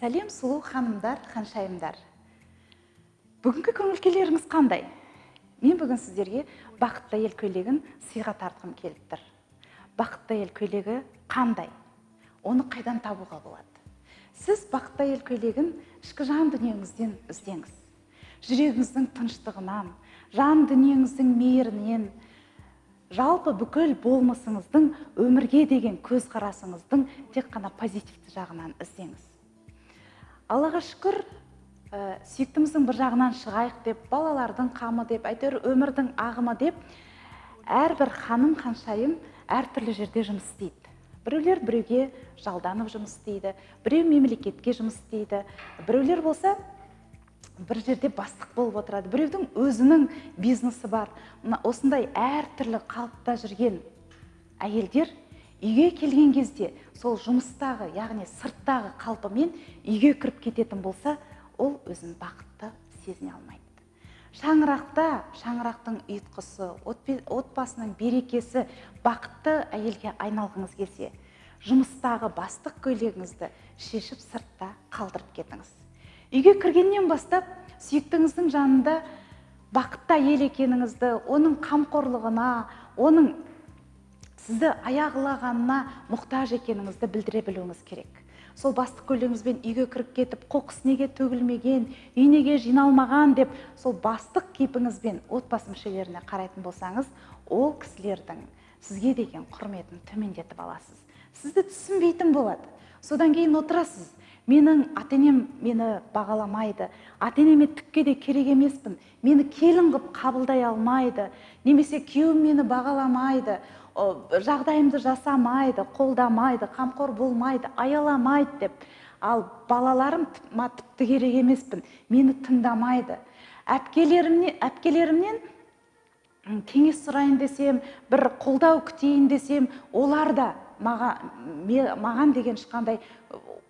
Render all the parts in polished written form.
Сәлем сұлу ханымдар, ханшайымдар. Бүгінгі көңіл-күйлеріңіз қандай? Мен бүгін сіздерге бақытты әйел көйлегін сыйға тартқым келіп тұр. Бақытты әйел көйлегі қандай? Оны қайдан табуға болады? Сіз бақытты әйел көйлегін ішкі жан дүниеңізден іздеңіз. Жүрегіңіздің тыныштығынан, жан дүниеңіздің мейірінен, жалпы бүкіл болмысыңыздың, өмірге деген көзқарасыңыздың тек қана позитивті жағынан іздеңіз. Аллаға шүкір, сүйіктіміздің бір жағынан шығайық деп, балалардың қамы деп, әйтеуір өмірдің ағымы деп, әрбір ханым, ханшайым әртүрлі жерде жұмыс істейді. Біреулер біреуге жалданып жұмыс істейді, біреу мемлекетке жұмыс істейді, біреулер болса бір жерде бастық болып отырады, біреудің өзінің бизнесі бар. Осындай әртүрлі қалыпта жүрген әйелдер үйге келген кезде сол жұмыстағы, яғни сырттағы қалпымен үйге кіріп кететін болса, ол өзін бақытты сезіне алмайды. Шаңырақтың ұйытқысы, отбасының берекесі бақытты әйелге айналғыңыз келсе, жұмыстағы бастық көйлегіңізді шешіп сыртта қалдырып кетіңіз. Үйге кіргеннен бастап сүйіктіңіздің жанында бақытты әйел екеніңізді, оның қамқорлығына, оның сізді аяғылағанына мұқтаж екеніңізді білдіре білуіңіз керек. Сол бастық көйлегіңізбен үйге кіріп кетіп, қоқыс неге төгілмеген, үй неге жиналмаған деп, сол бастық кейпіңізбен отбасы мүшелеріне қарайтын болсаңыз, ол кісілердің сізге деген құрметін төмендетіп аласыз. Сізді түсінбейтін болады. Содан кейін отырасыз. Менің ата-енем мені бағаламайды, ата-енеме түкке де керек емеспін, мені келін қып қабылдай алмайды, немесе күйеуім мені бағаламайды, жағдайымды жасамайды, қолдамайды, қамқор болмайды, аяламайды деп. Ал балаларым тіпті керек емеспін, мені тыңдамайды. Әпкелерімнен кеңес сұрайын десем, бір қолдау күтейін десем, олар да маған деген ешқандай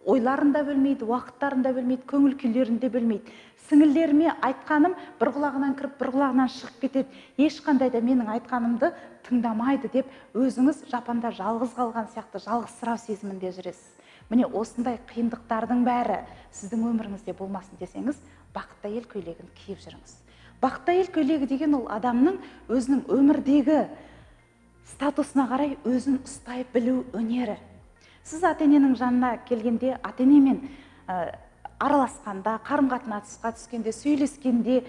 ойларын да бөлмейді, уақыттарын да бөлмейді, көңіл күйлерін де бөлмейді. Сіңілдеріме айтқаным бір құлағынан кіріп, бір құлағынан шығып кетеді. Ешқандай да менің айтқанымды тыңдамайды деп, өзіңіз жапанда жалғыз қалған сияқты жалғызсырау сезімінде жүресіз. Міне осындай қиындықтардың бәрі сіздің өміріңізде болмасын десеңіз, бақытты әйел көйлегін киіп жүріңіз. Бақытты әйел көйлегі деген ол адамның өзінің өмірдегі статусына қарай өзін ұстай білу өнері. Сіз ата-ененің жанына келгенде, ата-енемен араласқанда, қарым-қатынасқа түскенде, сөйлескенде,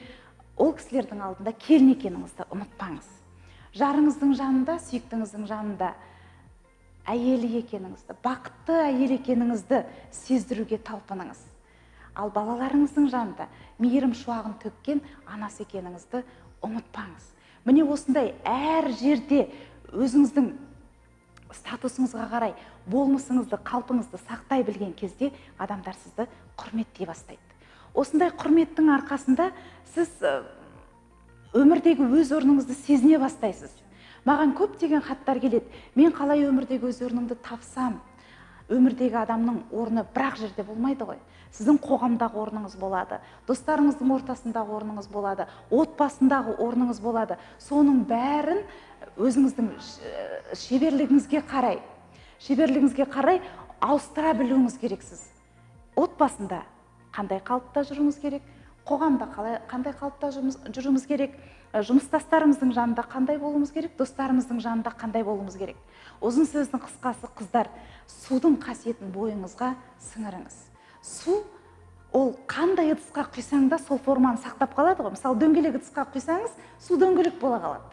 ол кісілердің алдында келін екеніңізді ұмытпаңыз. Жарыңыздың жанында, сүйіктіңіздің жанында әйелі екеніңізді, бақытты әйел екеніңізді сездіруге талпыныңыз. Ал балаларыңыздың жанында мейірім шуағын төккен анасы екеніңізді ұмытпаңыз. Міне осындай әр жерде өзіңіздің статусыңызға қарай болмысыңызды, қалпыңызды сақтай білген кезде адамдар сізді құрметтей бастайды. Осындай құрметтің арқасында сіз өмірдегі өз орныңызды сезіне бастайсыз. Маған көптеген хаттар келеді. Мен қалай өмірдегі өз орнымды тапсам? Өмірдегі адамның орны бірақ жерде болмайды ғой. Сіздің қоғамдағы орныңыз болады, достарыңыздың ортасындағы орныңыз болады, отбасындағы орныңыз болады. Соның бәрін өзіңіздің шеберлігіңізге қарай ауыстыра білуіңіз керексіз. Отбасында қандай қалыпта жүруіңіз керек, қоғамда қандай қалыпта жүруіміз керек, жұмыстастарымыздың жанында қандай болуымыз керек, достарымыздың жанында қандай болуымыз керек. Ұзын сөздің қысқасы, қыздар, судың қасиетін бойыңызға сіңіріңіз. Су ол қандай ыдысқа құйсаң да сол форманы сақтап қалады ғой. Мысалы, дөңгелек ыдысқа құйсаңыз, су дөңгелек бола қалады.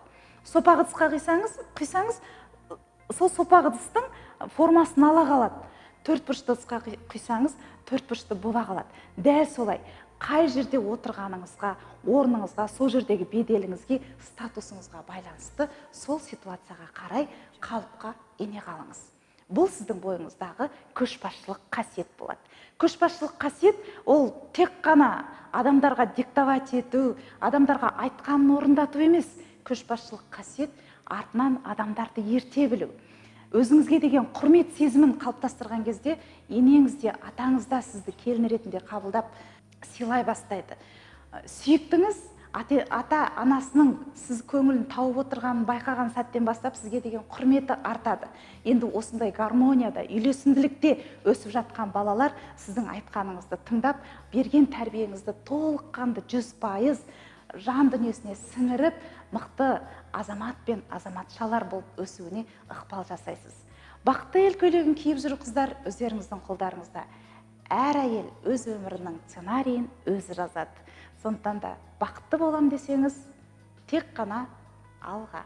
Сопақ ыдысқа құйсаңыз, сол сопақ ыдыстың формасын ала қалады. Төртбұрышты ыдысқа құйсаңыз, төртбұрышты бола қалады. Дәл солай, қай жерде отырғаныңызға, орныңызға, сол жердегі беделіңізге, статусыңызға байланысты сол ситуацияға қарай қалыпқа ене қалыңыз. Бұл сіздің бойыңыздағы көшбасшылық қасиет болады. Көшбасшылық қасиет ол тек қана адамдарға диктовать ету, адамдарға айтқанын орындату емес. Көшбасшылық қасиет артынан адамдарды ерте білу. Өзіңізге деген құрмет сезімін қалыптастырған кезде, енеңізде, атаңызда сізді келін ретінде қабылдап сыйлай бастайды. Сүйіктіңіз ата анасының сіз көңілін тауып отырғанын байқаған сәттен бастап сізге деген құрметі артады. Енді осындай гармонияда, үйлесімділікте өсіп жатқан балалар сіздің айтқаныңызды тыңдап, берген тәрбиеңізді толыққанды 100% жан дүниесіне сіңіріп, мықты азамат пен азаматшалар болып өсуіне ықпал жасайсыз. Бақытты ел көйлегін киіп жүр қыздар өздеріңіздің қолдарыңызда. Әр әйел өз өмірінің сценарийін өзі жазады. Сондықтан да бақытты болам десеңіз, тек қана алға.